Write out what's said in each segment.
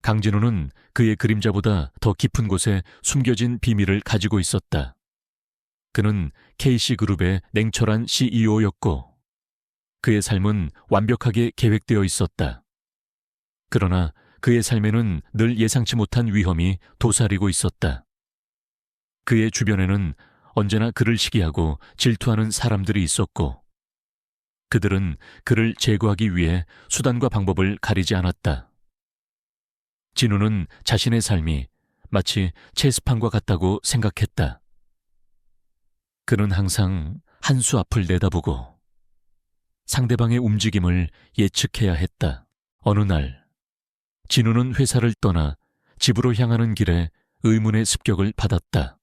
강진우는 그의 그림자보다 더 깊은 곳에 숨겨진 비밀을 가지고 있었다. 그는 K씨그룹의 냉철한 CEO였고 그의 삶은 완벽하게 계획되어 있었다. 그러나 그의 삶에는 늘 예상치 못한 위험이 도사리고 있었다. 그의 주변에는 언제나 그를 시기하고 질투하는 사람들이 있었고 그들은 그를 제거하기 위해 수단과 방법을 가리지 않았다. 진우는 자신의 삶이 마치 체스판과 같다고 생각했다. 그는 항상 한 수 앞을 내다보고 상대방의 움직임을 예측해야 했다. 어느 날 진우는 회사를 떠나 집으로 향하는 길에 의문의 습격을 받았다.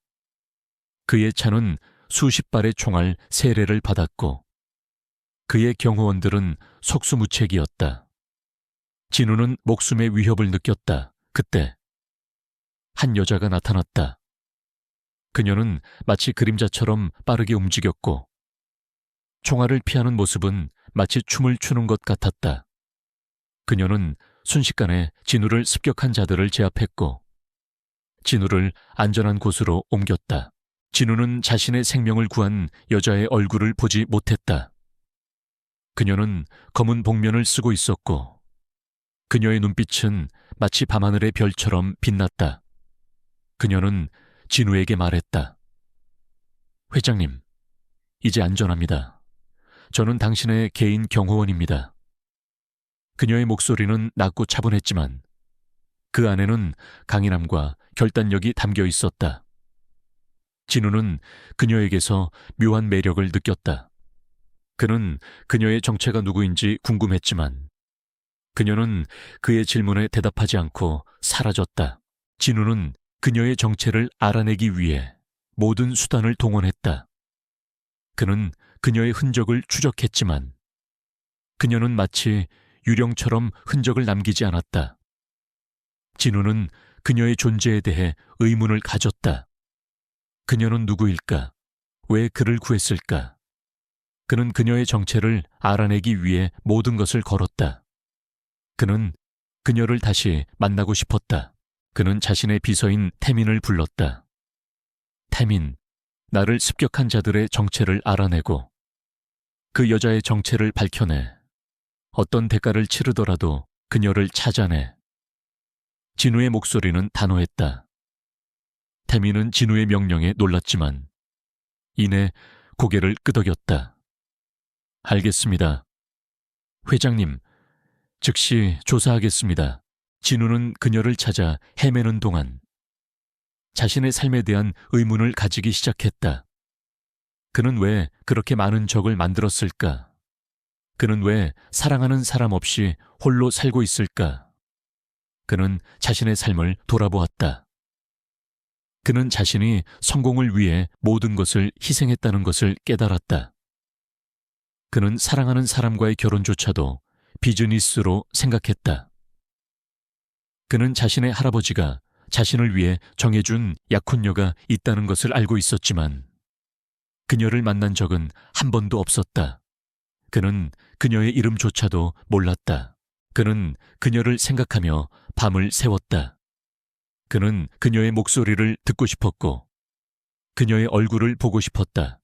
그의 차는 수십 발의 총알 세례를 받았고 그의 경호원들은 속수무책이었다. 진우는 목숨의 위협을 느꼈다. 그때 한 여자가 나타났다. 그녀는 마치 그림자처럼 빠르게 움직였고 총알을 피하는 모습은 마치 춤을 추는 것 같았다. 그녀는 순식간에 진우를 습격한 자들을 제압했고 진우를 안전한 곳으로 옮겼다. 진우는 자신의 생명을 구한 여자의 얼굴을 보지 못했다. 그녀는 검은 복면을 쓰고 있었고 그녀의 눈빛은 마치 밤하늘의 별처럼 빛났다. 그녀는 진우에게 말했다. 회장님, 이제 안전합니다. 저는 당신의 개인 경호원입니다. 그녀의 목소리는 낮고 차분했지만 그 안에는 강인함과 결단력이 담겨 있었다. 진우는 그녀에게서 묘한 매력을 느꼈다. 그는 그녀의 정체가 누구인지 궁금했지만 그녀는 그의 질문에 대답하지 않고 사라졌다. 진우는 그녀의 정체를 알아내기 위해 모든 수단을 동원했다. 그는 그녀의 흔적을 추적했지만 그녀는 마치 유령처럼 흔적을 남기지 않았다. 진우는 그녀의 존재에 대해 의문을 가졌다. 그녀는 누구일까? 왜 그를 구했을까? 그는 그녀의 정체를 알아내기 위해 모든 것을 걸었다. 그는 그녀를 다시 만나고 싶었다. 그는 자신의 비서인 태민을 불렀다. 태민, 나를 습격한 자들의 정체를 알아내고 그 여자의 정체를 밝혀내. 어떤 대가를 치르더라도 그녀를 찾아내. 진우의 목소리는 단호했다. 태민은 진우의 명령에 놀랐지만 이내 고개를 끄덕였다. 알겠습니다. 회장님, 즉시 조사하겠습니다. 진우는 그녀를 찾아 헤매는 동안 자신의 삶에 대한 의문을 가지기 시작했다. 그는 왜 그렇게 많은 적을 만들었을까? 그는 왜 사랑하는 사람 없이 홀로 살고 있을까? 그는 자신의 삶을 돌아보았다. 그는 자신이 성공을 위해 모든 것을 희생했다는 것을 깨달았다. 그는 사랑하는 사람과의 결혼조차도 비즈니스로 생각했다. 그는 자신의 할아버지가 자신을 위해 정해준 약혼녀가 있다는 것을 알고 있었지만 그녀를 만난 적은 한 번도 없었다. 그는 그녀의 이름조차도 몰랐다. 그는 그녀를 생각하며 밤을 새웠다. 그는 그녀의 목소리를 듣고 싶었고 그녀의 얼굴을 보고 싶었다.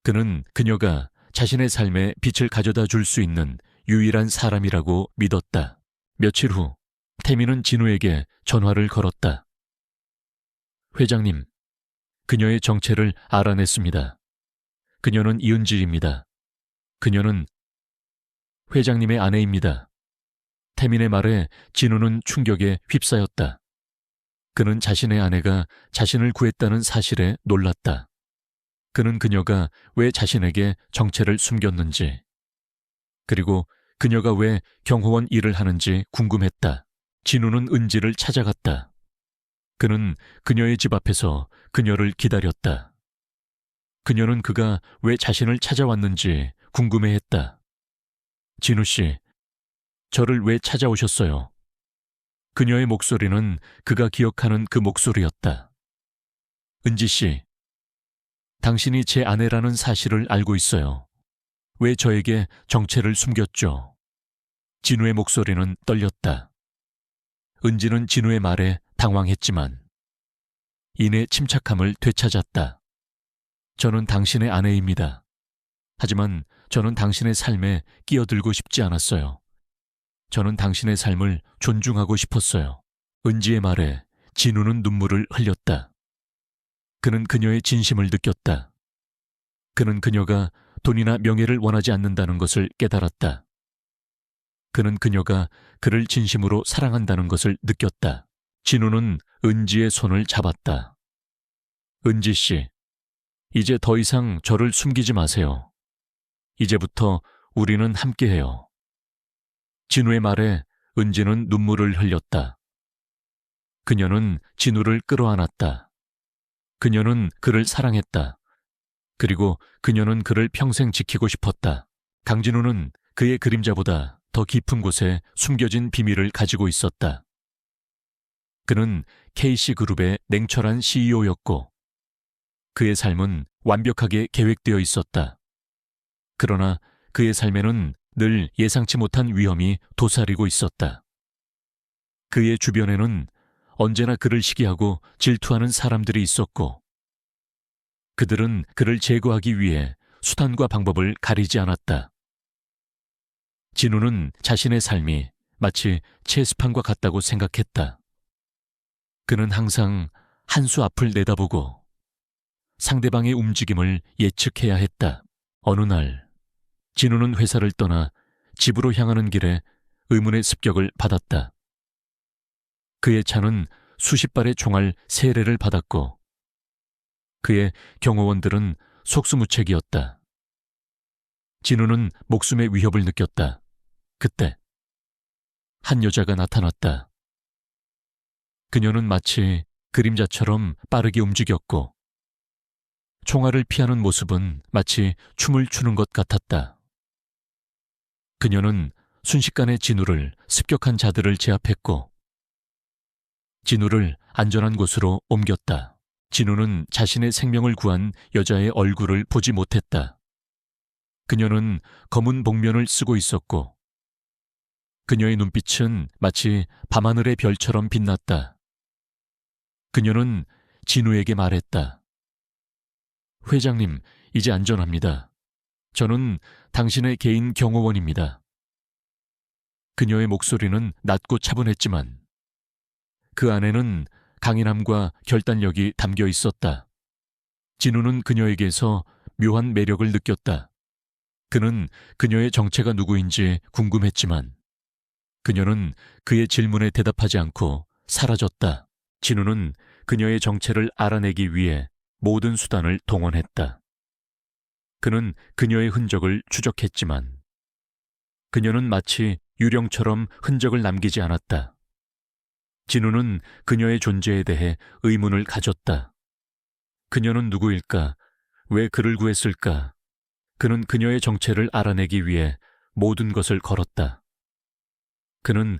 그는 그녀가 자신의 삶에 빛을 가져다 줄 수 있는 유일한 사람이라고 믿었다. 며칠 후 태민은 진우에게 전화를 걸었다. 회장님, 그녀의 정체를 알아냈습니다. 그녀는 이은지입니다. 그녀는 회장님의 아내입니다. 태민의 말에 진우는 충격에 휩싸였다. 그는 자신의 아내가 자신을 구했다는 사실에 놀랐다. 그는 그녀가 왜 자신에게 정체를 숨겼는지, 그리고 그녀가 왜 경호원 일을 하는지 궁금했다. 진우는 은지를 찾아갔다. 그는 그녀의 집 앞에서 그녀를 기다렸다. 그녀는 그가 왜 자신을 찾아왔는지 궁금해했다. 진우 씨, 저를 왜 찾아오셨어요? 그녀의 목소리는 그가 기억하는 그 목소리였다. 은지 씨, 당신이 제 아내라는 사실을 알고 있어요. 왜 저에게 정체를 숨겼죠? 진우의 목소리는 떨렸다. 은지는 진우의 말에 당황했지만 이내 침착함을 되찾았다. 저는 당신의 아내입니다. 하지만 저는 당신의 삶에 끼어들고 싶지 않았어요. 저는 당신의 삶을 존중하고 싶었어요. 은지의 말에 진우는 눈물을 흘렸다. 그는 그녀의 진심을 느꼈다. 그는 그녀가 돈이나 명예를 원하지 않는다는 것을 깨달았다. 그는 그녀가 그를 진심으로 사랑한다는 것을 느꼈다. 진우는 은지의 손을 잡았다. 은지 씨, 이제 더 이상 저를 숨기지 마세요. 이제부터 우리는 함께해요. 진우의 말에 은지는 눈물을 흘렸다. 그녀는 진우를 끌어안았다. 그녀는 그를 사랑했다. 그리고 그녀는 그를 평생 지키고 싶었다. 강진우는 그의 그림자보다 더 깊은 곳에 숨겨진 비밀을 가지고 있었다. 그는 K씨그룹의 냉철한 CEO였고 그의 삶은 완벽하게 계획되어 있었다. 그러나 그의 삶에는 늘 예상치 못한 위험이 도사리고 있었다. 그의 주변에는 언제나 그를 시기하고 질투하는 사람들이 있었고 그들은 그를 제거하기 위해 수단과 방법을 가리지 않았다. 진우는 자신의 삶이 마치 체스판과 같다고 생각했다. 그는 항상 한 수 앞을 내다보고 상대방의 움직임을 예측해야 했다. 어느 날 진우는 회사를 떠나 집으로 향하는 길에 의문의 습격을 받았다. 그의 차는 수십 발의 총알 세례를 받았고 그의 경호원들은 속수무책이었다. 진우는 목숨의 위협을 느꼈다. 그때 한 여자가 나타났다. 그녀는 마치 그림자처럼 빠르게 움직였고 총알을 피하는 모습은 마치 춤을 추는 것 같았다. 그녀는 순식간에 진우를 습격한 자들을 제압했고 진우를 안전한 곳으로 옮겼다. 진우는 자신의 생명을 구한 여자의 얼굴을 보지 못했다. 그녀는 검은 복면을 쓰고 있었고 그녀의 눈빛은 마치 밤하늘의 별처럼 빛났다. 그녀는 진우에게 말했다. 회장님, 이제 안전합니다. 저는 당신의 개인 경호원입니다. 그녀의 목소리는 낮고 차분했지만 그 안에는 강인함과 결단력이 담겨 있었다. 진우는 그녀에게서 묘한 매력을 느꼈다. 그는 그녀의 정체가 누구인지 궁금했지만 그녀는 그의 질문에 대답하지 않고 사라졌다. 진우는 그녀의 정체를 알아내기 위해 모든 수단을 동원했다. 그는 그녀의 흔적을 추적했지만 그녀는 마치 유령처럼 흔적을 남기지 않았다. 진우는 그녀의 존재에 대해 의문을 가졌다. 그녀는 누구일까? 왜 그를 구했을까? 그는 그녀의 정체를 알아내기 위해 모든 것을 걸었다. 그는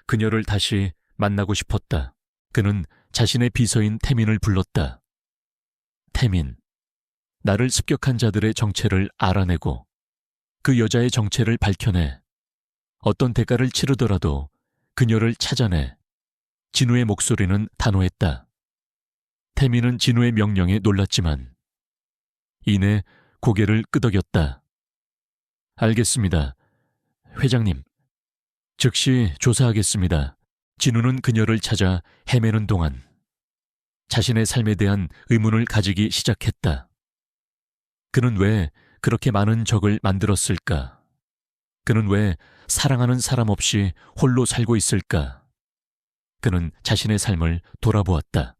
그녀를 다시 만나고 싶었다. 그는 자신의 비서인 태민을 불렀다. 태민, 나를 습격한 자들의 정체를 알아내고 그 여자의 정체를 밝혀내 어떤 대가를 치르더라도 그녀를 찾아내. 진우의 목소리는 단호했다. 태민은 진우의 명령에 놀랐지만 이내 고개를 끄덕였다. 알겠습니다. 회장님. 즉시 조사하겠습니다. 진우는 그녀를 찾아 헤매는 동안 자신의 삶에 대한 의문을 가지기 시작했다. 그는 왜 그렇게 많은 적을 만들었을까? 그는 왜 사랑하는 사람 없이 홀로 살고 있을까? 그는 자신의 삶을 돌아보았다.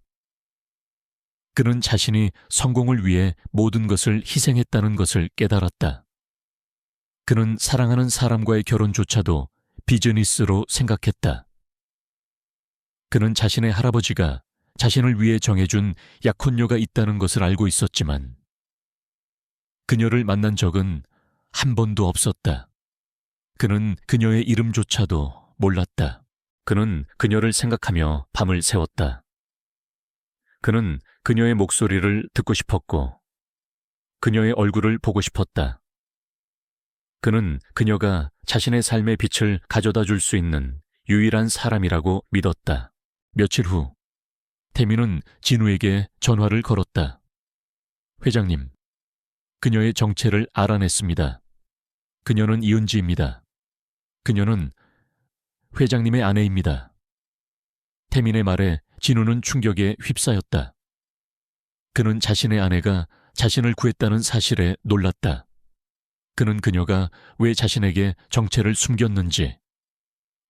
그는 자신이 성공을 위해 모든 것을 희생했다는 것을 깨달았다. 그는 사랑하는 사람과의 결혼조차도 비즈니스로 생각했다. 그는 자신의 할아버지가 자신을 위해 정해준 약혼녀가 있다는 것을 알고 있었지만 그녀를 만난 적은 한 번도 없었다. 그는 그녀의 이름조차도 몰랐다. 그는 그녀를 생각하며 밤을 새웠다. 그는 그녀의 목소리를 듣고 싶었고 그녀의 얼굴을 보고 싶었다. 그는 그녀가 자신의 삶의 빛을 가져다 줄 수 있는 유일한 사람이라고 믿었다. 며칠 후 태민은 진우에게 전화를 걸었다. 회장님, 그녀의 정체를 알아냈습니다. 그녀는 이은지입니다. 그녀는 회장님의 아내입니다. 태민의 말에 진우는 충격에 휩싸였다. 그는 자신의 아내가 자신을 구했다는 사실에 놀랐다. 그는 그녀가 왜 자신에게 정체를 숨겼는지,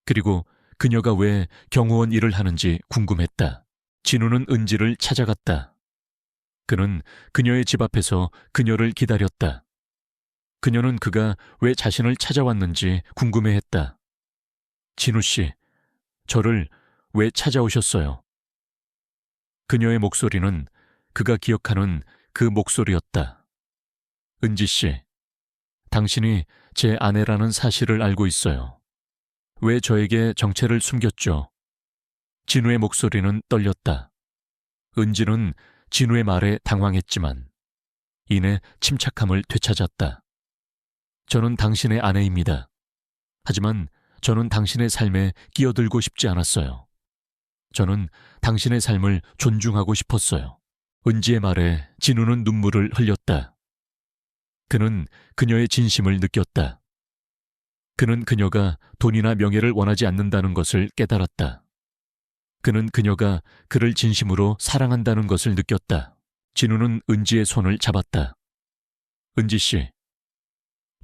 그리고 그녀가 왜 경호원 일을 하는지 궁금했다. 진우는 은지를 찾아갔다. 그는 그녀의 집 앞에서 그녀를 기다렸다. 그녀는 그가 왜 자신을 찾아왔는지 궁금해했다. 진우 씨, 저를 왜 찾아오셨어요? 그녀의 목소리는 그가 기억하는 그 목소리였다. 은지 씨, 당신이 제 아내라는 사실을 알고 있어요. 왜 저에게 정체를 숨겼죠? 진우의 목소리는 떨렸다. 은지는 진우의 말에 당황했지만 이내 침착함을 되찾았다. 저는 당신의 아내입니다. 하지만 저는 당신의 삶에 끼어들고 싶지 않았어요. 저는 당신의 삶을 존중하고 싶었어요. 은지의 말에 진우는 눈물을 흘렸다. 그는 그녀의 진심을 느꼈다. 그는 그녀가 돈이나 명예를 원하지 않는다는 것을 깨달았다. 그는 그녀가 그를 진심으로 사랑한다는 것을 느꼈다. 진우는 은지의 손을 잡았다. 은지 씨,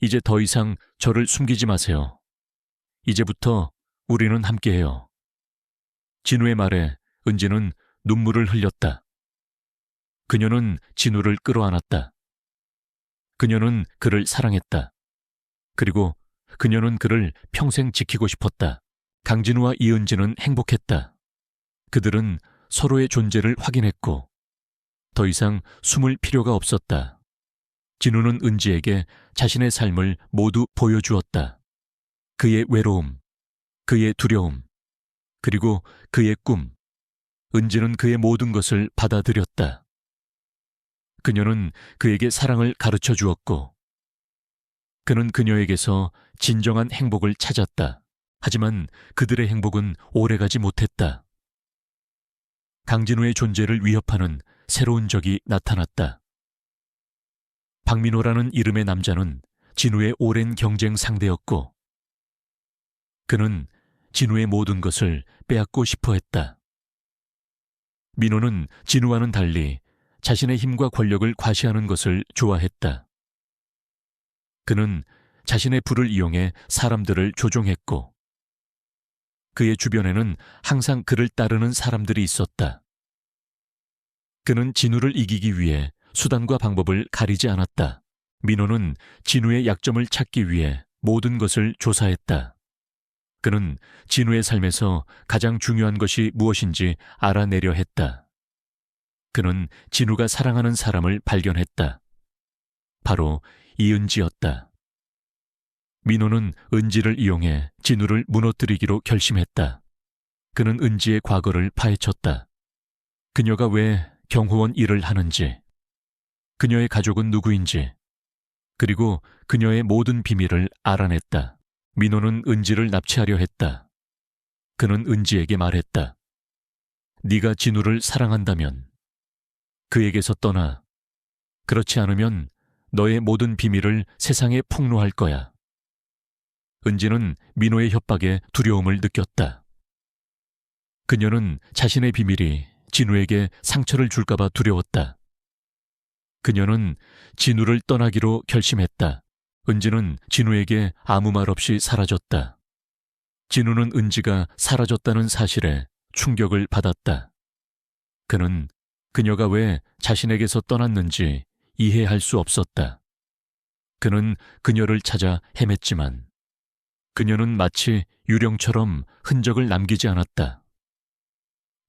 이제 더 이상 저를 숨기지 마세요. 이제부터 우리는 함께해요. 진우의 말에 은지는 눈물을 흘렸다. 그녀는 진우를 끌어안았다. 그녀는 그를 사랑했다. 그리고 그녀는 그를 평생 지키고 싶었다. 강진우와 이은지는 행복했다. 그들은 서로의 존재를 확인했고 더 이상 숨을 필요가 없었다. 진우는 은지에게 자신의 삶을 모두 보여주었다. 그의 외로움, 그의 두려움, 그리고 그의 꿈. 은지는 그의 모든 것을 받아들였다. 그녀는 그에게 사랑을 가르쳐 주었고 그는 그녀에게서 진정한 행복을 찾았다. 하지만 그들의 행복은 오래가지 못했다. 강진우의 존재를 위협하는 새로운 적이 나타났다. 박민호라는 이름의 남자는 진우의 오랜 경쟁 상대였고 그는 진우의 모든 것을 빼앗고 싶어 했다. 민호는 진우와는 달리 자신의 힘과 권력을 과시하는 것을 좋아했다. 그는 자신의 부를 이용해 사람들을 조종했고 그의 주변에는 항상 그를 따르는 사람들이 있었다. 그는 진우를 이기기 위해 수단과 방법을 가리지 않았다. 민호는 진우의 약점을 찾기 위해 모든 것을 조사했다. 그는 진우의 삶에서 가장 중요한 것이 무엇인지 알아내려 했다. 그는 진우가 사랑하는 사람을 발견했다. 바로 이은지였다. 민호는 은지를 이용해 진우를 무너뜨리기로 결심했다. 그는 은지의 과거를 파헤쳤다. 그녀가 왜 경호원 일을 하는지, 그녀의 가족은 누구인지, 그리고 그녀의 모든 비밀을 알아냈다. 민호는 은지를 납치하려 했다. 그는 은지에게 말했다. 네가 진우를 사랑한다면 그에게서 떠나. 그렇지 않으면 너의 모든 비밀을 세상에 폭로할 거야. 은지는 민호의 협박에 두려움을 느꼈다. 그녀는 자신의 비밀이 진우에게 상처를 줄까봐 두려웠다. 그녀는 진우를 떠나기로 결심했다. 은지는 진우에게 아무 말 없이 사라졌다. 진우는 은지가 사라졌다는 사실에 충격을 받았다. 그는 그녀가 왜 자신에게서 떠났는지 이해할 수 없었다. 그는 그녀를 찾아 헤맸지만 그녀는 마치 유령처럼 흔적을 남기지 않았다.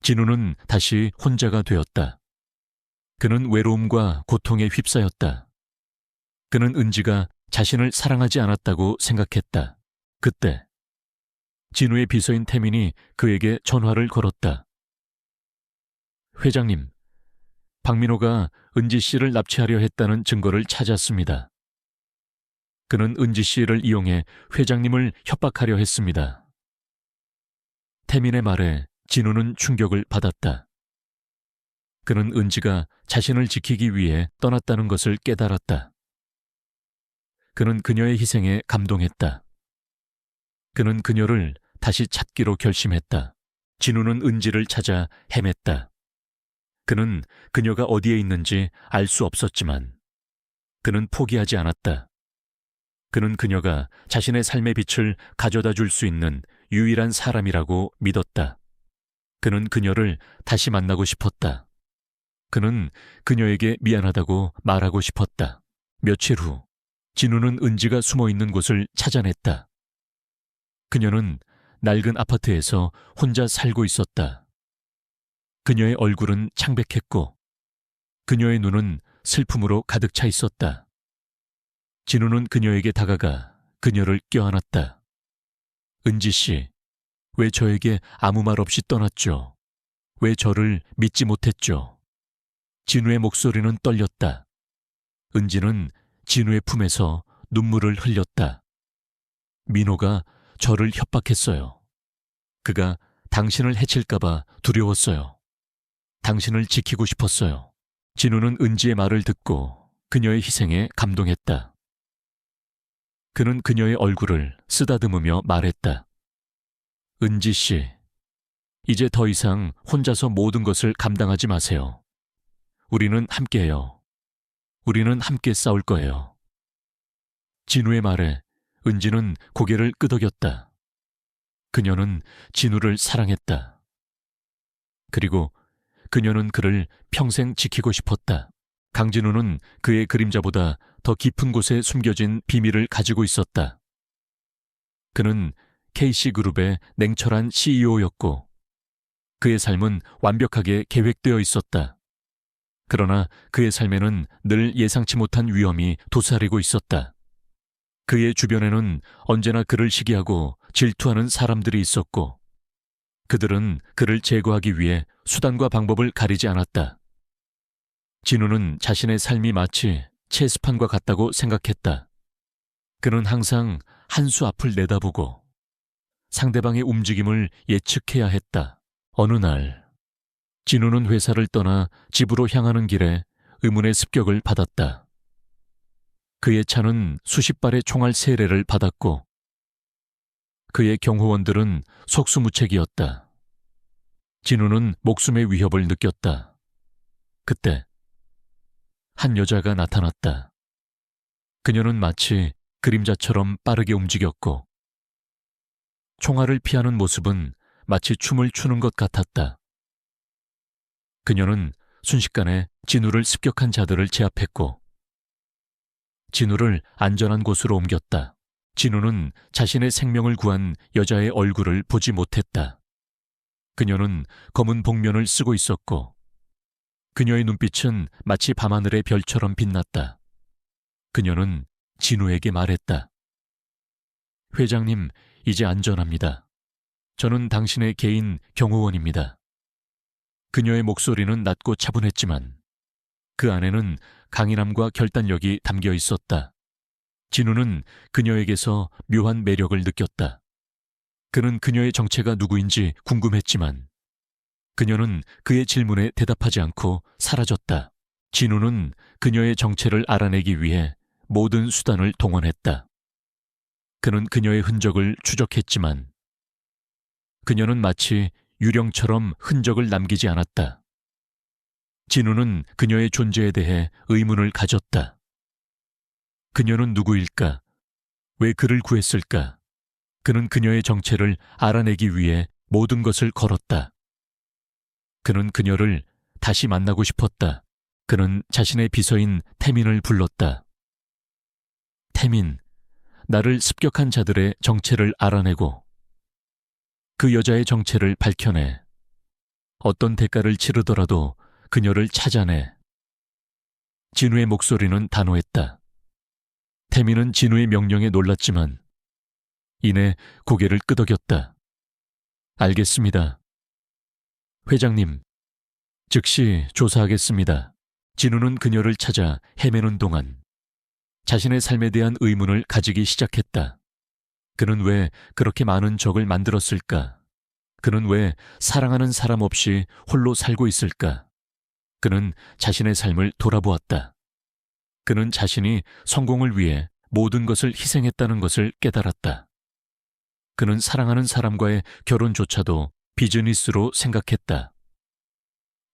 진우는 다시 혼자가 되었다. 그는 외로움과 고통에 휩싸였다. 그는 은지가 자신을 사랑하지 않았다고 생각했다. 그때 진우의 비서인 태민이 그에게 전화를 걸었다. 회장님, 박민호가 은지 씨를 납치하려 했다는 증거를 찾았습니다. 그는 은지 씨를 이용해 회장님을 협박하려 했습니다. 태민의 말에 진우는 충격을 받았다. 그는 은지가 자신을 지키기 위해 떠났다는 것을 깨달았다. 그는 그녀의 희생에 감동했다. 그는 그녀를 다시 찾기로 결심했다. 진우는 은지를 찾아 헤맸다. 그는 그녀가 어디에 있는지 알 수 없었지만 그는 포기하지 않았다. 그는 그녀가 자신의 삶의 빛을 가져다 줄 수 있는 유일한 사람이라고 믿었다. 그는 그녀를 다시 만나고 싶었다. 그는 그녀에게 미안하다고 말하고 싶었다. 며칠 후 진우는 은지가 숨어있는 곳을 찾아냈다. 그녀는 낡은 아파트에서 혼자 살고 있었다. 그녀의 얼굴은 창백했고 그녀의 눈은 슬픔으로 가득 차 있었다. 진우는 그녀에게 다가가 그녀를 껴안았다. 은지 씨, 왜 저에게 아무 말 없이 떠났죠? 왜 저를 믿지 못했죠? 진우의 목소리는 떨렸다. 은지는 진우의 품에서 눈물을 흘렸다. 민호가 저를 협박했어요. 그가 당신을 해칠까봐 두려웠어요. 당신을 지키고 싶었어요. 진우는 은지의 말을 듣고 그녀의 희생에 감동했다. 그는 그녀의 얼굴을 쓰다듬으며 말했다. 은지 씨, 이제 더 이상 혼자서 모든 것을 감당하지 마세요. 우리는 함께해요. 우리는 함께 싸울 거예요. 진우의 말에 은지는 고개를 끄덕였다. 그녀는 진우를 사랑했다. 그리고 그녀는 그를 평생 지키고 싶었다. 강진우는 그의 그림자보다 더 깊은 곳에 숨겨진 비밀을 가지고 있었다. 그는 KC그룹의 냉철한 CEO였고 그의 삶은 완벽하게 계획되어 있었다. 그러나 그의 삶에는 늘 예상치 못한 위험이 도사리고 있었다. 그의 주변에는 언제나 그를 시기하고 질투하는 사람들이 있었고 그들은 그를 제거하기 위해 수단과 방법을 가리지 않았다. 진우는 자신의 삶이 마치 체스판과 같다고 생각했다. 그는 항상 한 수 앞을 내다보고 상대방의 움직임을 예측해야 했다. 어느 날 진우는 회사를 떠나 집으로 향하는 길에 의문의 습격을 받았다. 그의 차는 수십 발의 총알 세례를 받았고 그의 경호원들은 속수무책이었다. 진우는 목숨의 위협을 느꼈다. 그때 한 여자가 나타났다. 그녀는 마치 그림자처럼 빠르게 움직였고 총알을 피하는 모습은 마치 춤을 추는 것 같았다. 그녀는 순식간에 진우를 습격한 자들을 제압했고 진우를 안전한 곳으로 옮겼다. 진우는 자신의 생명을 구한 여자의 얼굴을 보지 못했다. 그녀는 검은 복면을 쓰고 있었고 그녀의 눈빛은 마치 밤하늘의 별처럼 빛났다. 그녀는 진우에게 말했다. 회장님, 이제 안전합니다. 저는 당신의 개인 경호원입니다. 그녀의 목소리는 낮고 차분했지만 그 안에는 강인함과 결단력이 담겨 있었다. 진우는 그녀에게서 묘한 매력을 느꼈다. 그는 그녀의 정체가 누구인지 궁금했지만 그녀는 그의 질문에 대답하지 않고 사라졌다. 진우는 그녀의 정체를 알아내기 위해 모든 수단을 동원했다. 그는 그녀의 흔적을 추적했지만 그녀는 마치 유령처럼 흔적을 남기지 않았다. 진우는 그녀의 존재에 대해 의문을 가졌다. 그녀는 누구일까? 왜 그를 구했을까? 그는 그녀의 정체를 알아내기 위해 모든 것을 걸었다. 그는 그녀를 다시 만나고 싶었다. 그는 자신의 비서인 태민을 불렀다. 태민, 나를 습격한 자들의 정체를 알아내고 그 여자의 정체를 밝혀내. 어떤 대가를 치르더라도 그녀를 찾아내. 진우의 목소리는 단호했다. 태민은 진우의 명령에 놀랐지만 이내 고개를 끄덕였다. 알겠습니다. 회장님, 즉시 조사하겠습니다. 진우는 그녀를 찾아 헤매는 동안 자신의 삶에 대한 의문을 가지기 시작했다. 그는 왜 그렇게 많은 적을 만들었을까? 그는 왜 사랑하는 사람 없이 홀로 살고 있을까? 그는 자신의 삶을 돌아보았다. 그는 자신이 성공을 위해 모든 것을 희생했다는 것을 깨달았다. 그는 사랑하는 사람과의 결혼조차도 비즈니스로 생각했다.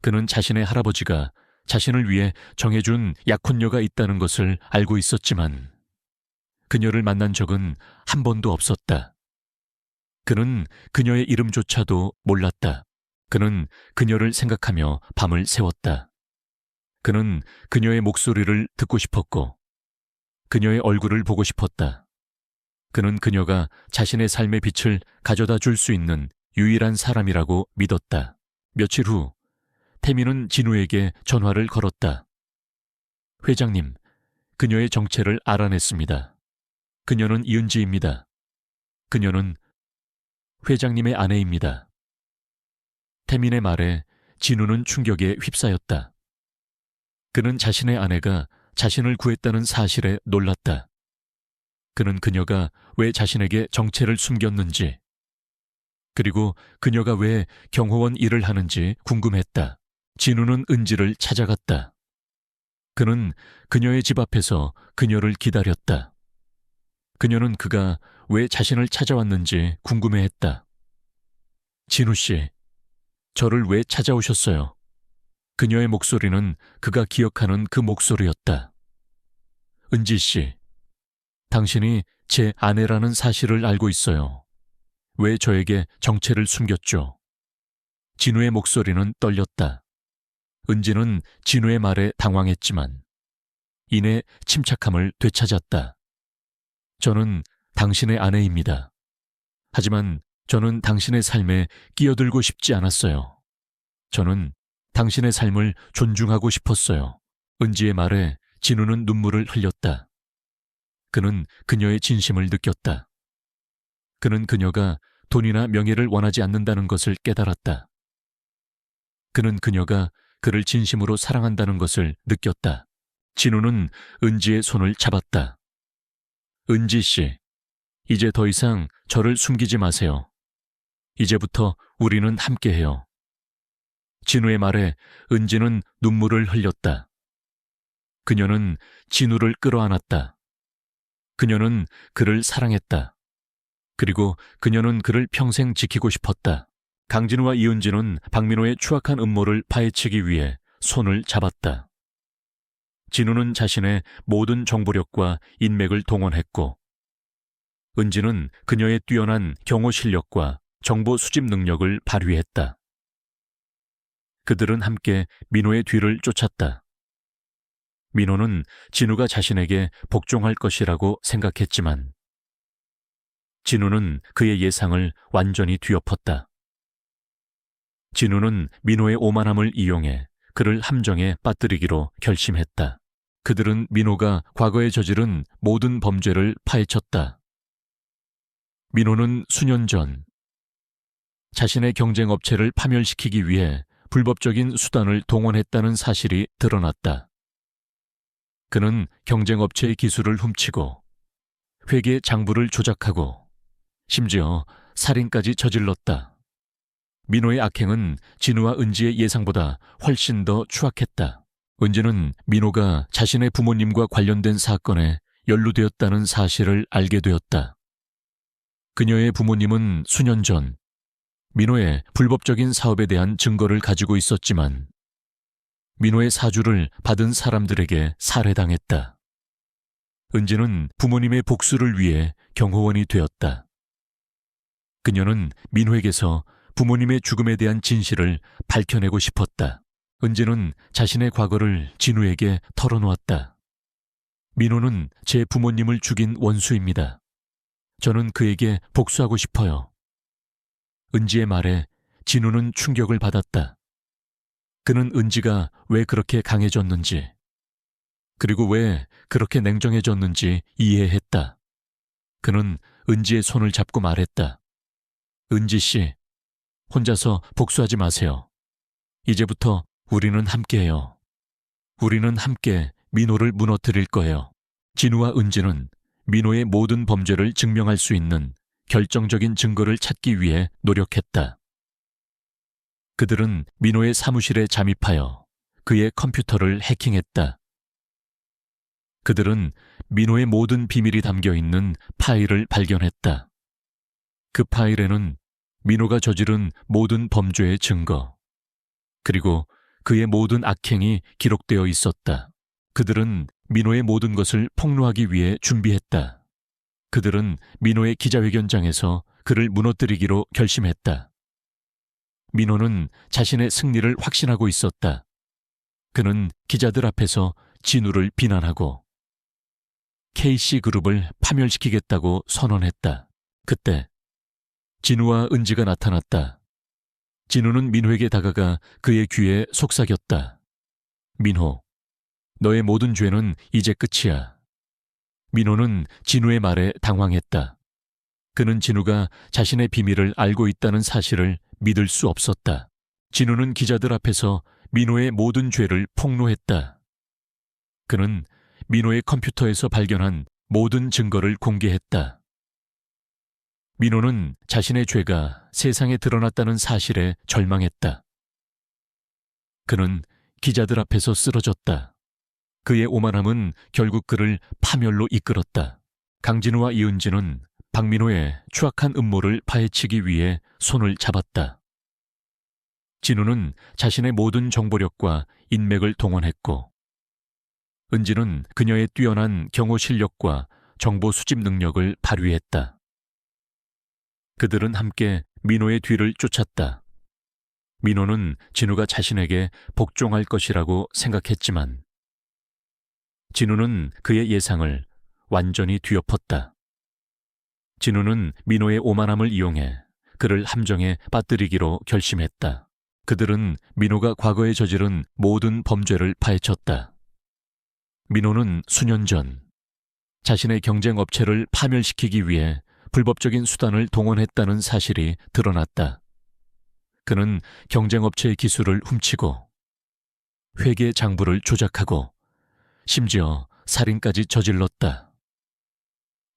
그는 자신의 할아버지가 자신을 위해 정해준 약혼녀가 있다는 것을 알고 있었지만 그녀를 만난 적은 한 번도 없었다. 그는 그녀의 이름조차도 몰랐다. 그는 그녀를 생각하며 밤을 새웠다. 그는 그녀의 목소리를 듣고 싶었고 그녀의 얼굴을 보고 싶었다. 그는 그녀가 자신의 삶의 빛을 가져다 줄 수 있는 유일한 사람이라고 믿었다. 며칠 후 태미는 진우에게 전화를 걸었다. 회장님, 그녀의 정체를 알아냈습니다. 그녀는 이은지입니다. 그녀는 회장님의 아내입니다. 태민의 말에 진우는 충격에 휩싸였다. 그는 자신의 아내가 자신을 구했다는 사실에 놀랐다. 그는 그녀가 왜 자신에게 정체를 숨겼는지, 그리고 그녀가 왜 경호원 일을 하는지 궁금했다. 진우는 은지를 찾아갔다. 그는 그녀의 집 앞에서 그녀를 기다렸다. 그녀는 그가 왜 자신을 찾아왔는지 궁금해했다. 진우 씨, 저를 왜 찾아오셨어요? 그녀의 목소리는 그가 기억하는 그 목소리였다. 은지 씨, 당신이 제 아내라는 사실을 알고 있어요. 왜 저에게 정체를 숨겼죠? 진우의 목소리는 떨렸다. 은지는 진우의 말에 당황했지만 이내 침착함을 되찾았다. 저는 당신의 아내입니다. 하지만 저는 당신의 삶에 끼어들고 싶지 않았어요. 저는 당신의 삶을 존중하고 싶었어요. 은지의 말에 진우는 눈물을 흘렸다. 그는 그녀의 진심을 느꼈다. 그는 그녀가 돈이나 명예를 원하지 않는다는 것을 깨달았다. 그는 그녀가 그를 진심으로 사랑한다는 것을 느꼈다. 진우는 은지의 손을 잡았다. 은지 씨, 이제 더 이상 저를 숨기지 마세요. 이제부터 우리는 함께해요. 진우의 말에 은지는 눈물을 흘렸다. 그녀는 진우를 끌어안았다. 그녀는 그를 사랑했다. 그리고 그녀는 그를 평생 지키고 싶었다. 강진우와 이은지는 박민호의 추악한 음모를 파헤치기 위해 손을 잡았다. 진우는 자신의 모든 정보력과 인맥을 동원했고 은지는 그녀의 뛰어난 경호 실력과 정보 수집 능력을 발휘했다. 그들은 함께 민호의 뒤를 쫓았다. 민호는 진우가 자신에게 복종할 것이라고 생각했지만 진우는 그의 예상을 완전히 뒤엎었다. 진우는 민호의 오만함을 이용해 그를 함정에 빠뜨리기로 결심했다. 그들은 민호가 과거에 저지른 모든 범죄를 파헤쳤다. 민호는 수년 전 자신의 경쟁업체를 파멸시키기 위해 불법적인 수단을 동원했다는 사실이 드러났다. 그는 경쟁업체의 기술을 훔치고 회계 장부를 조작하고 심지어 살인까지 저질렀다. 민호의 악행은 진우와 은지의 예상보다 훨씬 더 추악했다. 은지는 민호가 자신의 부모님과 관련된 사건에 연루되었다는 사실을 알게 되었다. 그녀의 부모님은 수년 전 민호의 불법적인 사업에 대한 증거를 가지고 있었지만 민호의 사주를 받은 사람들에게 살해당했다. 은지는 부모님의 복수를 위해 경호원이 되었다. 그녀는 민호에게서 부모님의 죽음에 대한 진실을 밝혀내고 싶었다. 은지는 자신의 과거를 진우에게 털어놓았다. 민호는 제 부모님을 죽인 원수입니다. 저는 그에게 복수하고 싶어요. 은지의 말에 진우는 충격을 받았다. 그는 은지가 왜 그렇게 강해졌는지, 그리고 왜 그렇게 냉정해졌는지 이해했다. 그는 은지의 손을 잡고 말했다. 은지 씨, 혼자서 복수하지 마세요. 이제부터 우리는 함께해요. 우리는 함께 민호를 무너뜨릴 거예요. 진우와 은지는 민호의 모든 범죄를 증명할 수 있는 결정적인 증거를 찾기 위해 노력했다. 그들은 민호의 사무실에 잠입하여 그의 컴퓨터를 해킹했다. 그들은 민호의 모든 비밀이 담겨 있는 파일을 발견했다. 그 파일에는 민호가 저지른 모든 범죄의 증거, 그리고 그의 모든 악행이 기록되어 있었다. 그들은 민호의 모든 것을 폭로하기 위해 준비했다. 그들은 민호의 기자회견장에서 그를 무너뜨리기로 결심했다. 민호는 자신의 승리를 확신하고 있었다. 그는 기자들 앞에서 진우를 비난하고 KC그룹을 파멸시키겠다고 선언했다. 그때 진우와 은지가 나타났다. 진우는 민호에게 다가가 그의 귀에 속삭였다. 민호, 너의 모든 죄는 이제 끝이야. 민호는 진우의 말에 당황했다. 그는 진우가 자신의 비밀을 알고 있다는 사실을 믿을 수 없었다. 진우는 기자들 앞에서 민호의 모든 죄를 폭로했다. 그는 민호의 컴퓨터에서 발견한 모든 증거를 공개했다. 민호는 자신의 죄가 세상에 드러났다는 사실에 절망했다. 그는 기자들 앞에서 쓰러졌다. 그의 오만함은 결국 그를 파멸로 이끌었다. 강진우와 이은지는 박민호의 추악한 음모를 파헤치기 위해 손을 잡았다. 진우는 자신의 모든 정보력과 인맥을 동원했고, 은지는 그녀의 뛰어난 경호 실력과 정보 수집 능력을 발휘했다. 그들은 함께 민호의 뒤를 쫓았다. 민호는 진우가 자신에게 복종할 것이라고 생각했지만, 진우는 그의 예상을 완전히 뒤엎었다. 진우는 민호의 오만함을 이용해 그를 함정에 빠뜨리기로 결심했다. 그들은 민호가 과거에 저지른 모든 범죄를 파헤쳤다. 민호는 수년 전 자신의 경쟁 업체를 파멸시키기 위해 불법적인 수단을 동원했다는 사실이 드러났다. 그는 경쟁 업체의 기술을 훔치고 회계 장부를 조작하고 심지어 살인까지 저질렀다.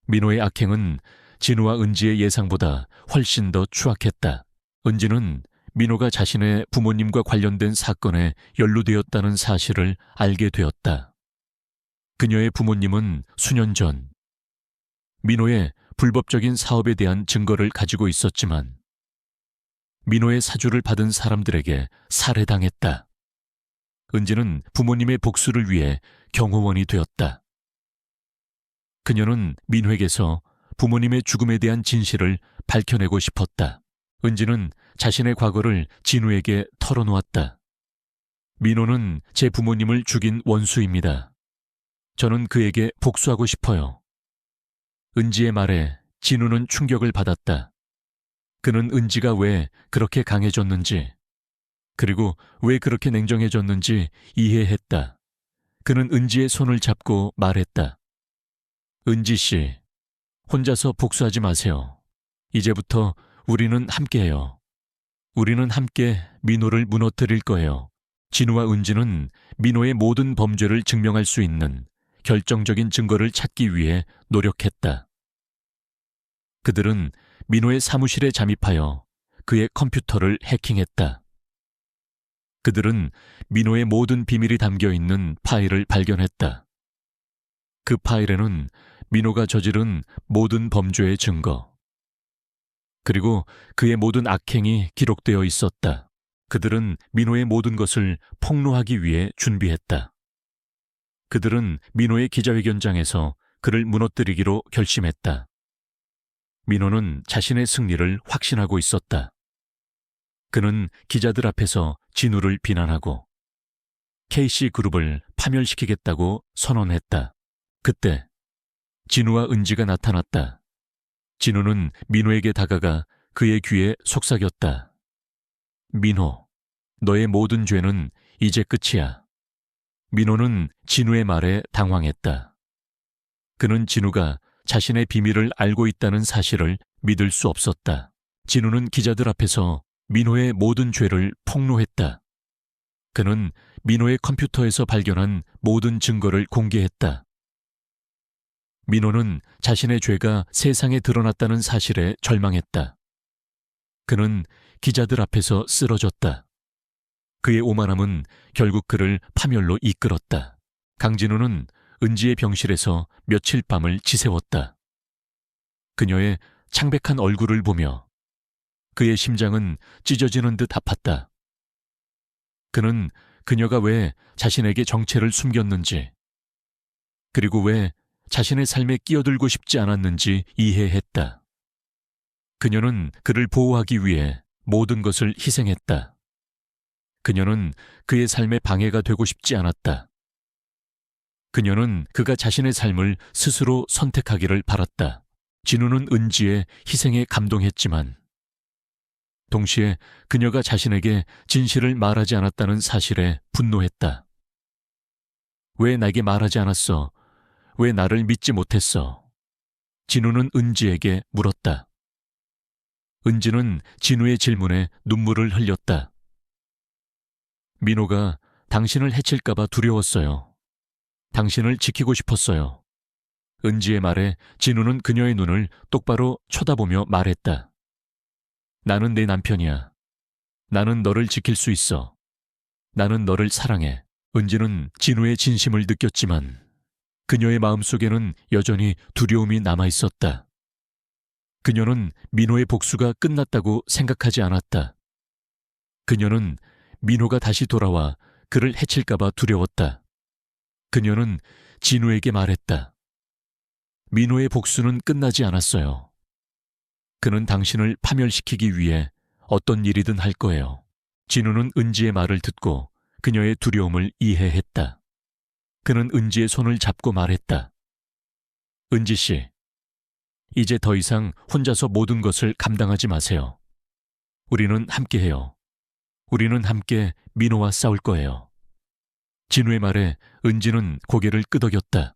민호의 악행은 진우와 은지의 예상보다 훨씬 더 추악했다. 은지는 민호가 자신의 부모님과 관련된 사건에 연루되었다는 사실을 알게 되었다. 그녀의 부모님은 수년 전 민호의 불법적인 사업에 대한 증거를 가지고 있었지만 민호의 사주를 받은 사람들에게 살해당했다. 은지는 부모님의 복수를 위해 경호원이 되었다. 그녀는 민호에게서 부모님의 죽음에 대한 진실을 밝혀내고 싶었다. 은지는 자신의 과거를 진우에게 털어놓았다. 민호는 제 부모님을 죽인 원수입니다. 저는 그에게 복수하고 싶어요. 은지의 말에 진우는 충격을 받았다. 그는 은지가 왜 그렇게 강해졌는지, 그리고 왜 그렇게 냉정해졌는지 이해했다. 그는 은지의 손을 잡고 말했다. 은지 씨, 혼자서 복수하지 마세요. 이제부터 우리는 함께해요. 우리는 함께 민호를 무너뜨릴 거예요. 진우와 은지는 민호의 모든 범죄를 증명할 수 있는 결정적인 증거를 찾기 위해 노력했다. 그들은 민호의 사무실에 잠입하여 그의 컴퓨터를 해킹했다. 그들은 민호의 모든 비밀이 담겨 있는 파일을 발견했다. 그 파일에는 민호가 저지른 모든 범죄의 증거, 그리고 그의 모든 악행이 기록되어 있었다. 그들은 민호의 모든 것을 폭로하기 위해 준비했다. 그들은 민호의 기자회견장에서 그를 무너뜨리기로 결심했다. 민호는 자신의 승리를 확신하고 있었다. 그는 기자들 앞에서 진우를 비난하고 KC그룹을 파멸시키겠다고 선언했다. 그때 진우와 은지가 나타났다. 진우는 민호에게 다가가 그의 귀에 속삭였다. 민호, 너의 모든 죄는 이제 끝이야. 민호는 진우의 말에 당황했다. 그는 진우가 자신의 비밀을 알고 있다는 사실을 믿을 수 없었다. 진우는 기자들 앞에서 민호의 모든 죄를 폭로했다. 그는 민호의 컴퓨터에서 발견한 모든 증거를 공개했다. 민호는 자신의 죄가 세상에 드러났다는 사실에 절망했다. 그는 기자들 앞에서 쓰러졌다. 그의 오만함은 결국 그를 파멸로 이끌었다. 강진우는 은지의 병실에서 며칠 밤을 지새웠다. 그녀의 창백한 얼굴을 보며 그의 심장은 찢어지는 듯 아팠다. 그는 그녀가 왜 자신에게 정체를 숨겼는지, 그리고 왜 자신의 삶에 끼어들고 싶지 않았는지 이해했다. 그녀는 그를 보호하기 위해 모든 것을 희생했다. 그녀는 그의 삶에 방해가 되고 싶지 않았다. 그녀는 그가 자신의 삶을 스스로 선택하기를 바랐다. 진우는 은지의 희생에 감동했지만 동시에 그녀가 자신에게 진실을 말하지 않았다는 사실에 분노했다. 왜 나에게 말하지 않았어? 왜 나를 믿지 못했어? 진우는 은지에게 물었다. 은지는 진우의 질문에 눈물을 흘렸다. 민호가 당신을 해칠까봐 두려웠어요. 당신을 지키고 싶었어요. 은지의 말에 진우는 그녀의 눈을 똑바로 쳐다보며 말했다. 나는 내 남편이야. 나는 너를 지킬 수 있어. 나는 너를 사랑해. 은지는 진우의 진심을 느꼈지만 그녀의 마음속에는 여전히 두려움이 남아있었다. 그녀는 민호의 복수가 끝났다고 생각하지 않았다. 그녀는 민호가 다시 돌아와 그를 해칠까봐 두려웠다. 그녀는 진우에게 말했다. 민호의 복수는 끝나지 않았어요. 그는 당신을 파멸시키기 위해 어떤 일이든 할 거예요. 진우는 은지의 말을 듣고 그녀의 두려움을 이해했다. 그는 은지의 손을 잡고 말했다. 은지 씨, 이제 더 이상 혼자서 모든 것을 감당하지 마세요. 우리는 함께해요. 우리는 함께 민호와 싸울 거예요. 진우의 말에 은지는 고개를 끄덕였다.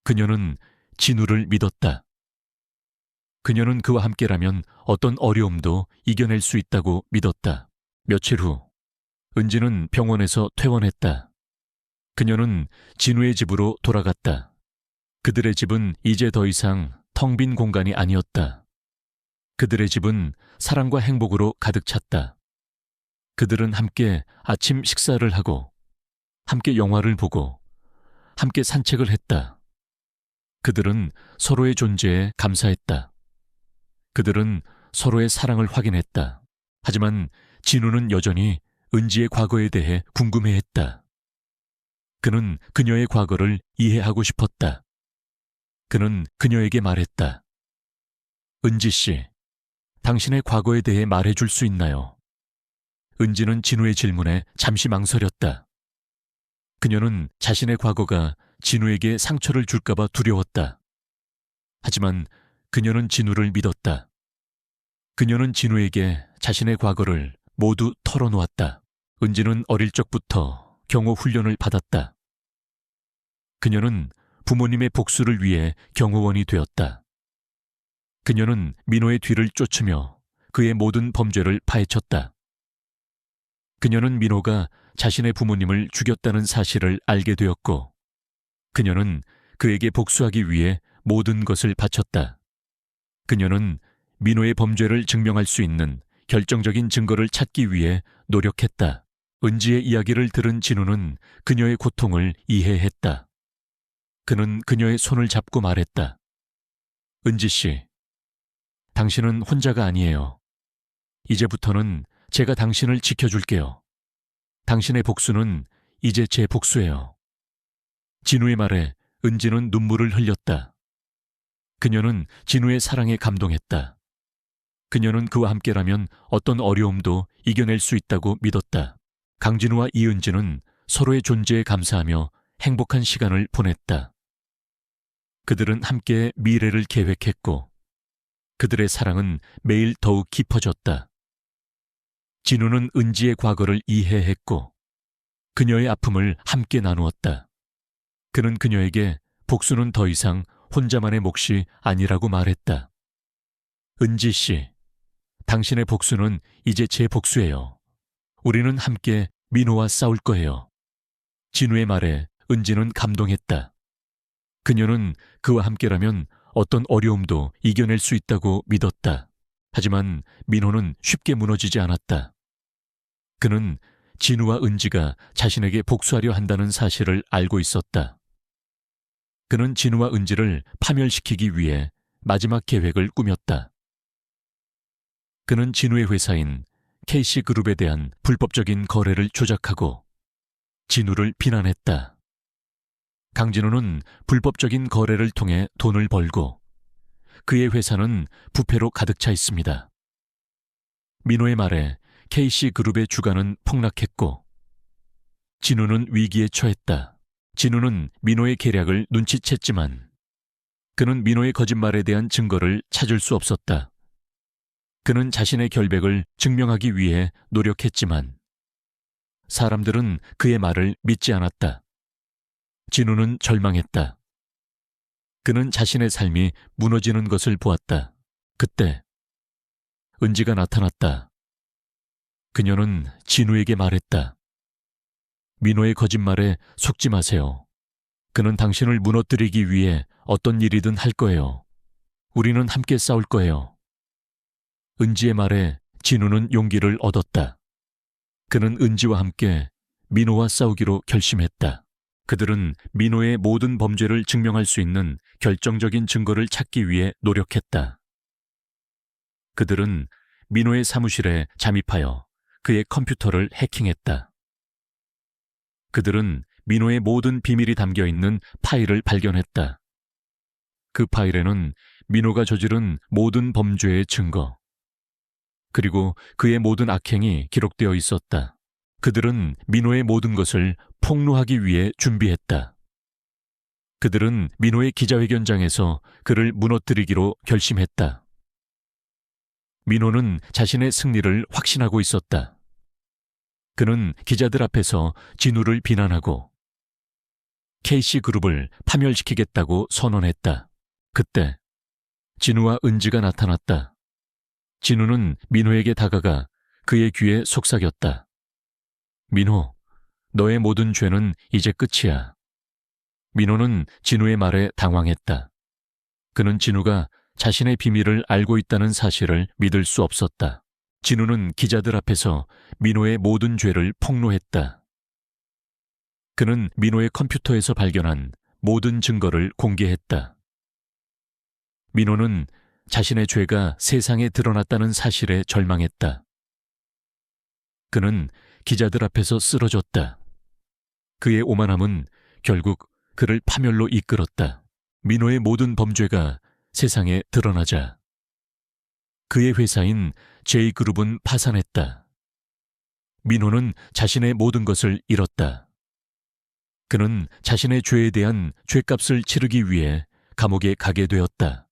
그녀는 진우를 믿었다. 그녀는 그와 함께라면 어떤 어려움도 이겨낼 수 있다고 믿었다. 며칠 후 은지는 병원에서 퇴원했다. 그녀는 진우의 집으로 돌아갔다. 그들의 집은 이제 더 이상 텅 빈 공간이 아니었다. 그들의 집은 사랑과 행복으로 가득 찼다. 그들은 함께 아침 식사를 하고 함께 영화를 보고 함께 산책을 했다. 그들은 서로의 존재에 감사했다. 그들은 서로의 사랑을 확인했다. 하지만 진우는 여전히 은지의 과거에 대해 궁금해했다. 그는 그녀의 과거를 이해하고 싶었다. 그는 그녀에게 말했다. 은지 씨, 당신의 과거에 대해 말해줄 수 있나요? 은지는 진우의 질문에 잠시 망설였다. 그녀는 자신의 과거가 진우에게 상처를 줄까봐 두려웠다. 하지만 그녀는 진우를 믿었다. 그녀는 진우에게 자신의 과거를 모두 털어놓았다. 은지는 어릴 적부터 경호 훈련을 받았다. 그녀는 부모님의 복수를 위해 경호원이 되었다. 그녀는 민호의 뒤를 쫓으며 그의 모든 범죄를 파헤쳤다. 그녀는 민호가 자신의 부모님을 죽였다는 사실을 알게 되었고, 그녀는 그에게 복수하기 위해 모든 것을 바쳤다. 그녀는 민호의 범죄를 증명할 수 있는 결정적인 증거를 찾기 위해 노력했다. 은지의 이야기를 들은 진우는 그녀의 고통을 이해했다. 그는 그녀의 손을 잡고 말했다. 은지 씨, 당신은 혼자가 아니에요. 이제부터는 제가 당신을 지켜줄게요. 당신의 복수는 이제 제 복수예요. 진우의 말에 은지는 눈물을 흘렸다. 그녀는 진우의 사랑에 감동했다. 그녀는 그와 함께라면 어떤 어려움도 이겨낼 수 있다고 믿었다. 강진우와 이은지는 서로의 존재에 감사하며 행복한 시간을 보냈다. 그들은 함께 미래를 계획했고 그들의 사랑은 매일 더욱 깊어졌다. 진우는 은지의 과거를 이해했고 그녀의 아픔을 함께 나누었다. 그는 그녀에게 복수는 더 이상 혼자만의 몫이 아니라고 말했다. 은지 씨, 당신의 복수는 이제 제 복수예요. 우리는 함께 민호와 싸울 거예요. 진우의 말에 은지는 감동했다. 그녀는 그와 함께라면 어떤 어려움도 이겨낼 수 있다고 믿었다. 하지만 민호는 쉽게 무너지지 않았다. 그는 진우와 은지가 자신에게 복수하려 한다는 사실을 알고 있었다. 그는 진우와 은지를 파멸시키기 위해 마지막 계획을 꾸몄다. 그는 진우의 회사인 KC그룹에 대한 불법적인 거래를 조작하고 진우를 비난했다. 강진우는 불법적인 거래를 통해 돈을 벌고 그의 회사는 부패로 가득 차 있습니다. 민호의 말에 KC그룹의 주가는 폭락했고 진우는 위기에 처했다. 진우는 민호의 계략을 눈치챘지만 그는 민호의 거짓말에 대한 증거를 찾을 수 없었다. 그는 자신의 결백을 증명하기 위해 노력했지만 사람들은 그의 말을 믿지 않았다. 진우는 절망했다. 그는 자신의 삶이 무너지는 것을 보았다. 그때 은지가 나타났다. 그녀는 진우에게 말했다. 민호의 거짓말에 속지 마세요. 그는 당신을 무너뜨리기 위해 어떤 일이든 할 거예요. 우리는 함께 싸울 거예요. 은지의 말에 진우는 용기를 얻었다. 그는 은지와 함께 민호와 싸우기로 결심했다. 그들은 민호의 모든 범죄를 증명할 수 있는 결정적인 증거를 찾기 위해 노력했다. 그들은 민호의 사무실에 잠입하여 그의 컴퓨터를 해킹했다. 그들은 민호의 모든 비밀이 담겨 있는 파일을 발견했다. 그 파일에는 민호가 저지른 모든 범죄의 증거, 그리고 그의 모든 악행이 기록되어 있었다. 그들은 민호의 모든 것을 폭로하기 위해 준비했다. 그들은 민호의 기자회견장에서 그를 무너뜨리기로 결심했다. 민호는 자신의 승리를 확신하고 있었다. 그는 기자들 앞에서 진우를 비난하고 KC그룹을 파멸시키겠다고 선언했다. 그때 진우와 은지가 나타났다. 진우는 민호에게 다가가 그의 귀에 속삭였다. 민호, 너의 모든 죄는 이제 끝이야. 민호는 진우의 말에 당황했다. 그는 진우가 자신의 비밀을 알고 있다는 사실을 믿을 수 없었다. 진우는 기자들 앞에서 민호의 모든 죄를 폭로했다. 그는 민호의 컴퓨터에서 발견한 모든 증거를 공개했다. 민호는 자신의 죄가 세상에 드러났다는 사실에 절망했다. 그는 기자들 앞에서 쓰러졌다. 그의 오만함은 결국 그를 파멸로 이끌었다. 민호의 모든 범죄가 세상에 드러나자 그의 회사인 J그룹은 파산했다. 민호는 자신의 모든 것을 잃었다. 그는 자신의 죄에 대한 죄값을 치르기 위해 감옥에 가게 되었다.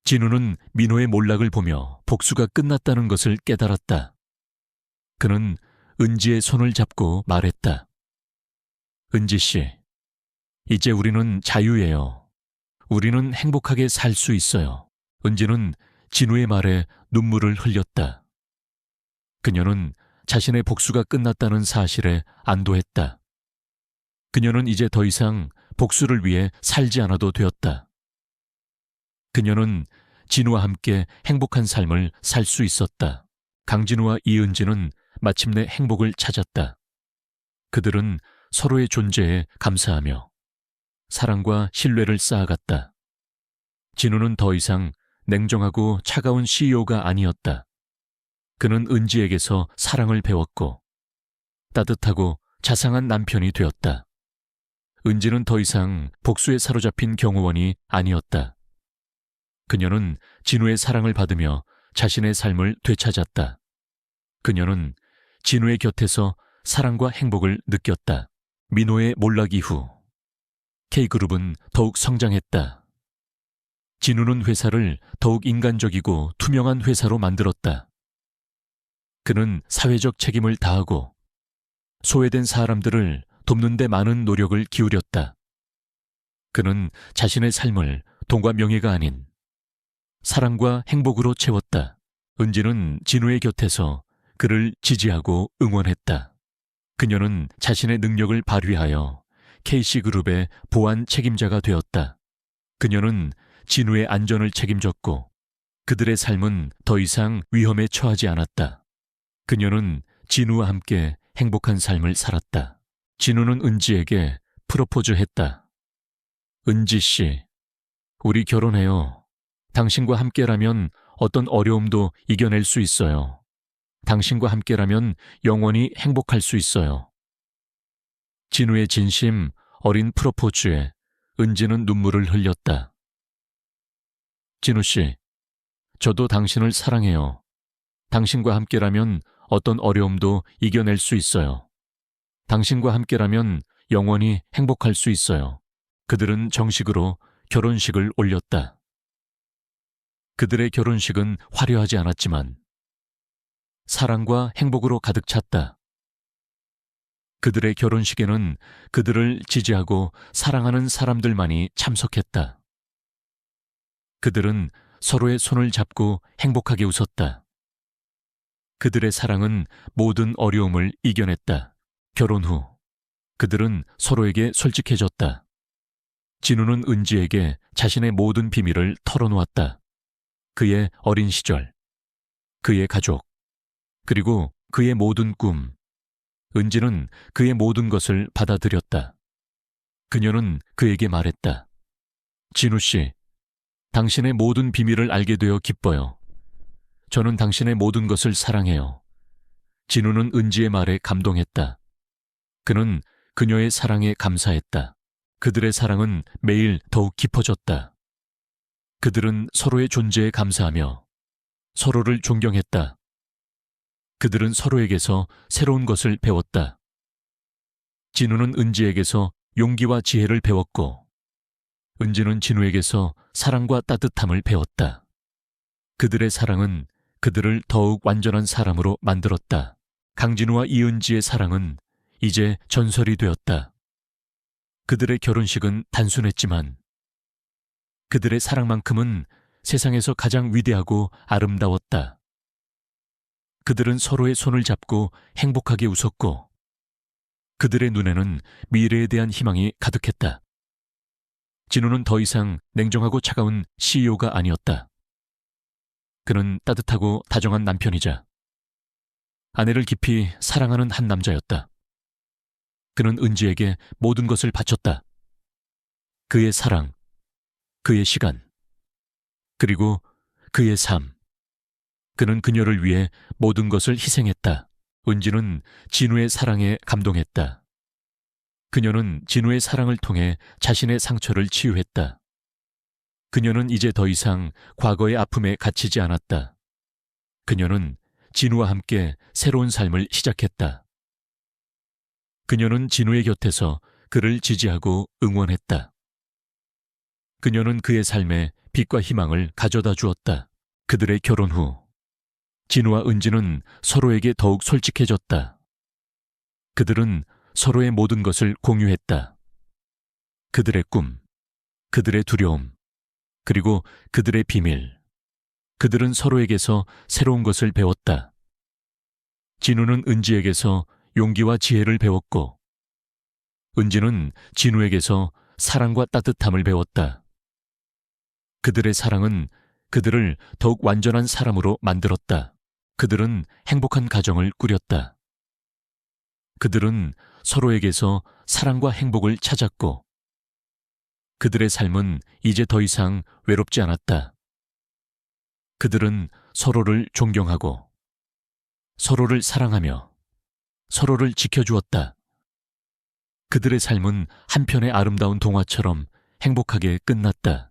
진우는 민호의 몰락을 보며 복수가 끝났다는 것을 깨달았다. 그는 은지의 손을 잡고 말했다. 은지 씨, 이제 우리는 자유예요. 우리는 행복하게 살 수 있어요. 은지는 진우의 말에 눈물을 흘렸다. 그녀는 자신의 복수가 끝났다는 사실에 안도했다. 그녀는 이제 더 이상 복수를 위해 살지 않아도 되었다. 그녀는 진우와 함께 행복한 삶을 살 수 있었다. 강진우와 이은지는 마침내 행복을 찾았다. 그들은 서로의 존재에 감사하며 사랑과 신뢰를 쌓아갔다. 진우는 더 이상 냉정하고 차가운 CEO가 아니었다. 그는 은지에게서 사랑을 배웠고 따뜻하고 자상한 남편이 되었다. 은지는 더 이상 복수에 사로잡힌 경호원이 아니었다. 그녀는 진우의 사랑을 받으며 자신의 삶을 되찾았다. 그녀는 진우의 곁에서 사랑과 행복을 느꼈다. 민호의 몰락 이후 K그룹은 더욱 성장했다. 진우는 회사를 더욱 인간적이고 투명한 회사로 만들었다. 그는 사회적 책임을 다하고 소외된 사람들을 돕는 데 많은 노력을 기울였다. 그는 자신의 삶을 돈과 명예가 아닌 사랑과 행복으로 채웠다. 은지는 진우의 곁에서 그를 지지하고 응원했다. 그녀는 자신의 능력을 발휘하여 KC그룹의 보안 책임자가 되었다. 그녀는 진우의 안전을 책임졌고 그들의 삶은 더 이상 위험에 처하지 않았다. 그녀는 진우와 함께 행복한 삶을 살았다. 진우는 은지에게 프로포즈했다. 은지 씨, 우리 결혼해요. 당신과 함께라면 어떤 어려움도 이겨낼 수 있어요. 당신과 함께라면 영원히 행복할 수 있어요. 진우의 진심 어린 프로포즈에 은지는 눈물을 흘렸다. 진우 씨, 저도 당신을 사랑해요. 당신과 함께라면 어떤 어려움도 이겨낼 수 있어요. 당신과 함께라면 영원히 행복할 수 있어요. 그들은 정식으로 결혼식을 올렸다. 그들의 결혼식은 화려하지 않았지만 사랑과 행복으로 가득 찼다. 그들의 결혼식에는 그들을 지지하고 사랑하는 사람들만이 참석했다. 그들은 서로의 손을 잡고 행복하게 웃었다. 그들의 사랑은 모든 어려움을 이겨냈다. 결혼 후 그들은 서로에게 솔직해졌다. 진우는 은지에게 자신의 모든 비밀을 털어놓았다. 그의 어린 시절, 그의 가족, 그리고 그의 모든 꿈. 은지는 그의 모든 것을 받아들였다. 그녀는 그에게 말했다. 진우 씨, 당신의 모든 비밀을 알게 되어 기뻐요. 저는 당신의 모든 것을 사랑해요. 진우는 은지의 말에 감동했다. 그는 그녀의 사랑에 감사했다. 그들의 사랑은 매일 더욱 깊어졌다. 그들은 서로의 존재에 감사하며 서로를 존경했다. 그들은 서로에게서 새로운 것을 배웠다. 진우는 은지에게서 용기와 지혜를 배웠고, 은지는 진우에게서 사랑과 따뜻함을 배웠다. 그들의 사랑은 그들을 더욱 완전한 사람으로 만들었다. 강진우와 이은지의 사랑은 이제 전설이 되었다. 그들의 결혼식은 단순했지만 그들의 사랑만큼은 세상에서 가장 위대하고 아름다웠다. 그들은 서로의 손을 잡고 행복하게 웃었고 그들의 눈에는 미래에 대한 희망이 가득했다. 진우는 더 이상 냉정하고 차가운 CEO가 아니었다. 그는 따뜻하고 다정한 남편이자 아내를 깊이 사랑하는 한 남자였다. 그는 은지에게 모든 것을 바쳤다. 그의 사랑, 그의 시간, 그리고 그의 삶. 그는 그녀를 위해 모든 것을 희생했다. 은지는 진우의 사랑에 감동했다. 그녀는 진우의 사랑을 통해 자신의 상처를 치유했다. 그녀는 이제 더 이상 과거의 아픔에 갇히지 않았다. 그녀는 진우와 함께 새로운 삶을 시작했다. 그녀는 진우의 곁에서 그를 지지하고 응원했다. 그녀는 그의 삶에 빛과 희망을 가져다 주었다. 그들의 결혼 후 진우와 은지는 서로에게 더욱 솔직해졌다. 그들은 서로의 모든 것을 공유했다. 그들의 꿈, 그들의 두려움, 그리고 그들의 비밀. 그들은 서로에게서 새로운 것을 배웠다. 진우는 은지에게서 용기와 지혜를 배웠고, 은지는 진우에게서 사랑과 따뜻함을 배웠다. 그들의 사랑은 그들을 더욱 완전한 사람으로 만들었다. 그들은 행복한 가정을 꾸렸다. 그들은 서로에게서 사랑과 행복을 찾았고, 그들의 삶은 이제 더 이상 외롭지 않았다. 그들은 서로를 존경하고, 서로를 사랑하며, 서로를 지켜주었다. 그들의 삶은 한편의 아름다운 동화처럼 행복하게 끝났다.